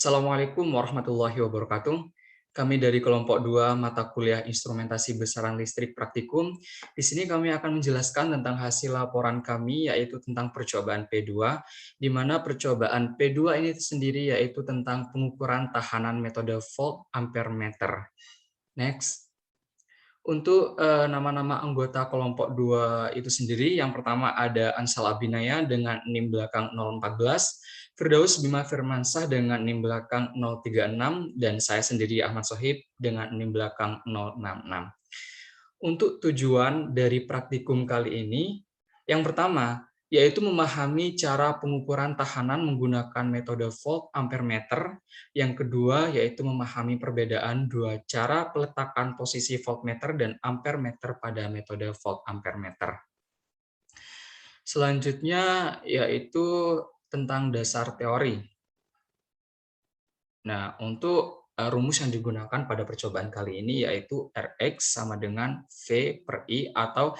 Assalamualaikum warahmatullahi wabarakatuh. Kami dari kelompok 2 mata kuliah instrumentasi besaran listrik praktikum. Di sini kami akan menjelaskan tentang hasil laporan kami, yaitu tentang percobaan P2, di mana percobaan P2 ini sendiri yaitu tentang pengukuran tahanan metode volt ampere meter. Next. Untuk nama-nama anggota kelompok 2 itu sendiri, yang pertama ada Ansal Abinaya dengan NIM belakang 014, Firdaus Bima Firmansyah dengan NIM belakang 036, dan saya sendiri Ahmad Sohib dengan NIM belakang 066. Untuk tujuan dari praktikum kali ini, yang pertama, yaitu memahami cara pengukuran tahanan menggunakan metode volt ampere meter. Yang kedua, yaitu memahami perbedaan dua cara peletakan posisi voltmeter dan ampere meter pada metode volt ampere meter. Selanjutnya, yaitu tentang dasar teori. Nah, untuk rumus yang digunakan pada percobaan kali ini yaitu Rx sama dengan V per I atau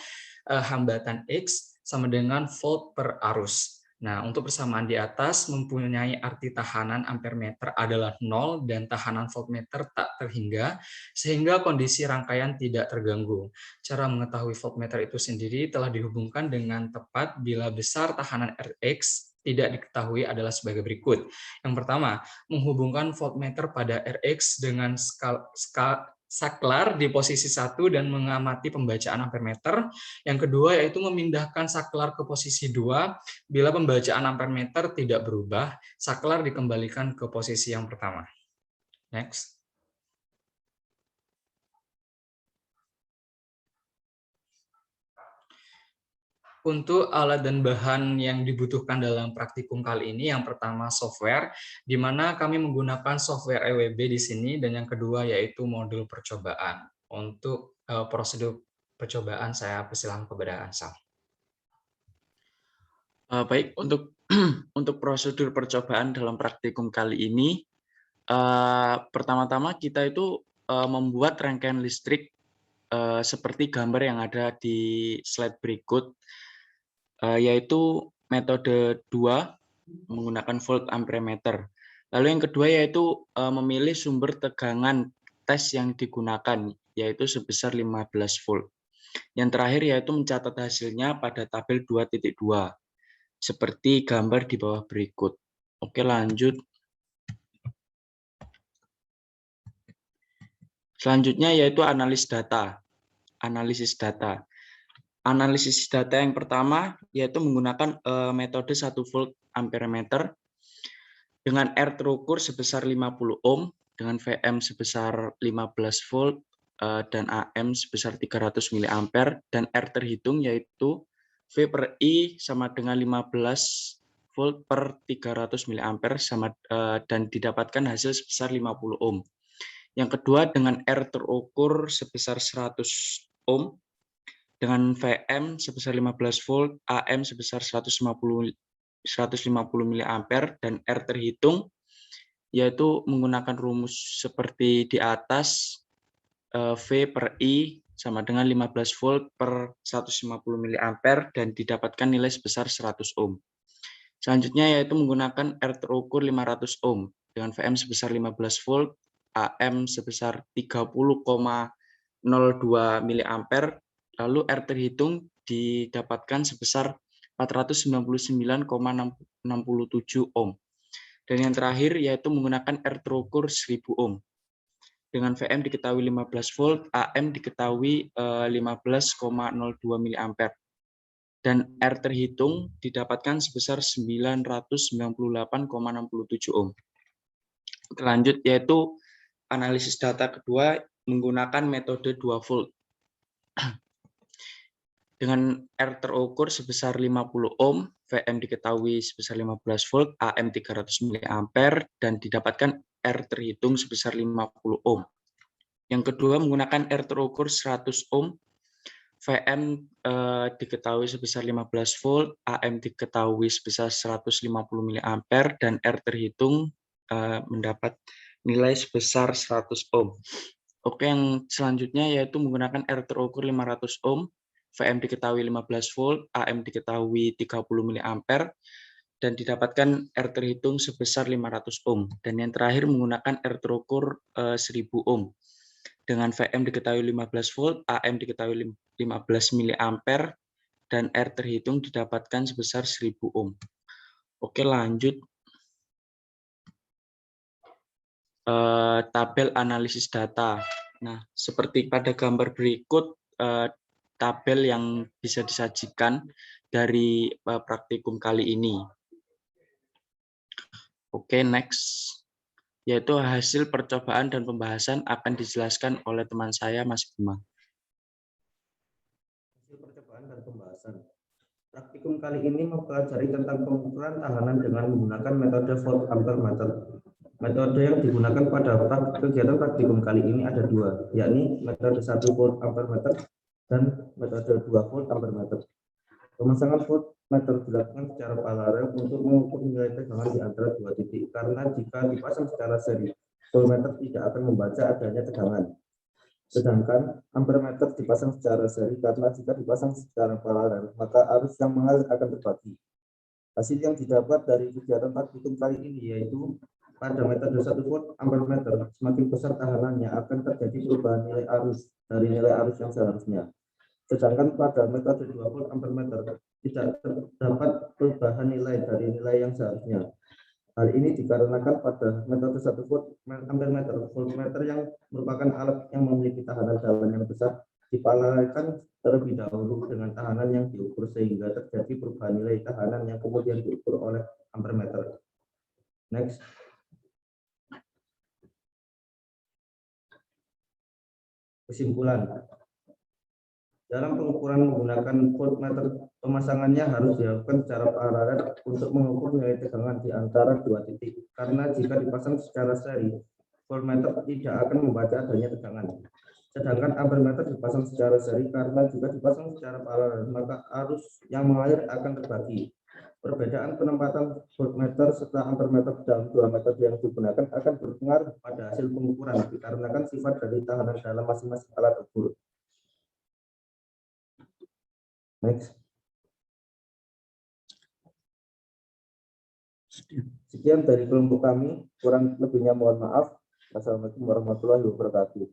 hambatan X sama dengan volt per arus. Nah, untuk persamaan di atas mempunyai arti tahanan ampere meter adalah 0 dan tahanan voltmeter tak terhingga, sehingga kondisi rangkaian tidak terganggu. Cara mengetahui voltmeter itu sendiri telah dihubungkan dengan tepat bila besar tahanan Rx tidak diketahui adalah sebagai berikut. Yang pertama, menghubungkan voltmeter pada Rx dengan saklar di posisi 1 dan mengamati pembacaan ampere meter. Yang kedua yaitu memindahkan saklar ke posisi 2. Bila pembacaan ampere meter tidak berubah, saklar dikembalikan ke posisi yang pertama. Next. Untuk alat dan bahan yang dibutuhkan dalam praktikum kali ini, yang pertama software, di mana kami menggunakan software EWB di sini, dan yang kedua yaitu modul percobaan. Untuk prosedur percobaan saya persilahkan kepada Ansal. Baik, untuk untuk prosedur percobaan dalam praktikum kali ini, pertama-tama kita itu membuat rangkaian listrik seperti gambar yang ada di slide berikut, yaitu metode 2 menggunakan volt ampere meter. Lalu yang kedua yaitu memilih sumber tegangan tes yang digunakan, yaitu sebesar 15 volt. Yang terakhir yaitu mencatat hasilnya pada tabel 2.2, seperti gambar di bawah berikut. Oke, lanjut. Selanjutnya yaitu analisis data. Analisis data yang pertama yaitu menggunakan metode 1 volt ampere meter dengan R terukur sebesar 50 ohm, dengan VM sebesar 15 volt, dan AM sebesar 300 mA, dan R terhitung yaitu V per I sama dengan 15 volt per 300 mA sama, dan didapatkan hasil sebesar 50 ohm. Yang kedua dengan R terukur sebesar 100 ohm, dengan VM sebesar 15 volt, AM sebesar 150 mA, dan R terhitung yaitu menggunakan rumus seperti di atas, V per I sama dengan 15 volt per 150 mA dan didapatkan nilai sebesar 100 ohm. Selanjutnya yaitu menggunakan R terukur 500 ohm dengan VM sebesar 15 volt, AM sebesar 30,02 mA, lalu R terhitung didapatkan sebesar 499,67 ohm. Dan yang terakhir yaitu menggunakan R terukur 1000 ohm. Dengan VM diketahui 15 volt, AM diketahui 15,02 mA. Dan R terhitung didapatkan sebesar 998,67 ohm. Lanjut yaitu analisis data kedua menggunakan metode 2 volt. Dengan R terukur sebesar 50 ohm, VM diketahui sebesar 15 volt, AM 300 mA, dan didapatkan R terhitung sebesar 50 ohm. Yang kedua menggunakan R terukur 100 ohm, VM diketahui sebesar 15 volt, AM diketahui sebesar 150 mA, dan R terhitung mendapat nilai sebesar 100 ohm. Oke, yang selanjutnya yaitu menggunakan R terukur 500 ohm, VM diketahui 15 volt, AM diketahui 30 mA, dan didapatkan R terhitung sebesar 500 ohm. Dan yang terakhir menggunakan R terukur 1000 ohm. Dengan VM diketahui 15 volt, AM diketahui 15 mA, dan R terhitung didapatkan sebesar 1000 ohm. Oke, lanjut. Tabel analisis data. Nah, seperti pada gambar berikut, tabel yang bisa disajikan dari praktikum kali ini. Oke, next. Yaitu hasil percobaan dan pembahasan akan dijelaskan oleh teman saya, Mas Bima. Hasil percobaan dan pembahasan. Praktikum kali ini mempelajari tentang pengukuran tahanan dengan menggunakan metode volt ampere meter. Metode yang digunakan pada kegiatan praktikum kali ini ada dua, yakni metode 1 volt ampere meter dan metode 2 volt ampere meter. Pemasangan voltmeter dilakukan secara paralel untuk mengukur nilai tegangan di antara dua titik, karena jika dipasang secara seri, voltmeter tidak akan membaca adanya tegangan. Sedangkan ampermeter dipasang secara seri karena jika dipasang secara paralel, maka arus yang mengalir akan terbagi. Hasil yang didapat dari kegiatan praktikum kali ini yaitu pada metode 1 volt ampere meter, semakin besar tahanannya akan terjadi perubahan nilai arus dari nilai arus yang seharusnya. Sedangkan pada metode 2 volt ampere meter tidak terdapat perubahan nilai dari nilai yang seharusnya. Hal ini dikarenakan pada metode 1 volt ampere meter, voltmeter yang merupakan alat yang memiliki tahanan dalam yang besar diparalelkan terlebih dahulu dengan tahanan yang diukur sehingga terjadi perubahan nilai tahanan yang kemudian diukur oleh ampere meter. Next. Kesimpulan. Dalam pengukuran menggunakan voltmeter, pemasangannya harus dilakukan secara paralel untuk mengukur nilai tegangan di antara dua titik. Karena jika dipasang secara seri, voltmeter tidak akan membaca adanya tegangan. Sedangkan ampermeter dipasang secara seri karena jika dipasang secara paralel, maka arus yang mengalir akan terbagi. Perbedaan penempatan voltmeter serta ampermeter dalam dua metode yang digunakan akan berpengaruh pada hasil pengukuran dikarenakan sifat dari tahanan dalam masing-masing alat ukur. Next. Sekian dari kelompok kami, kurang lebihnya mohon maaf. Wassalamualaikum warahmatullahi wabarakatuh.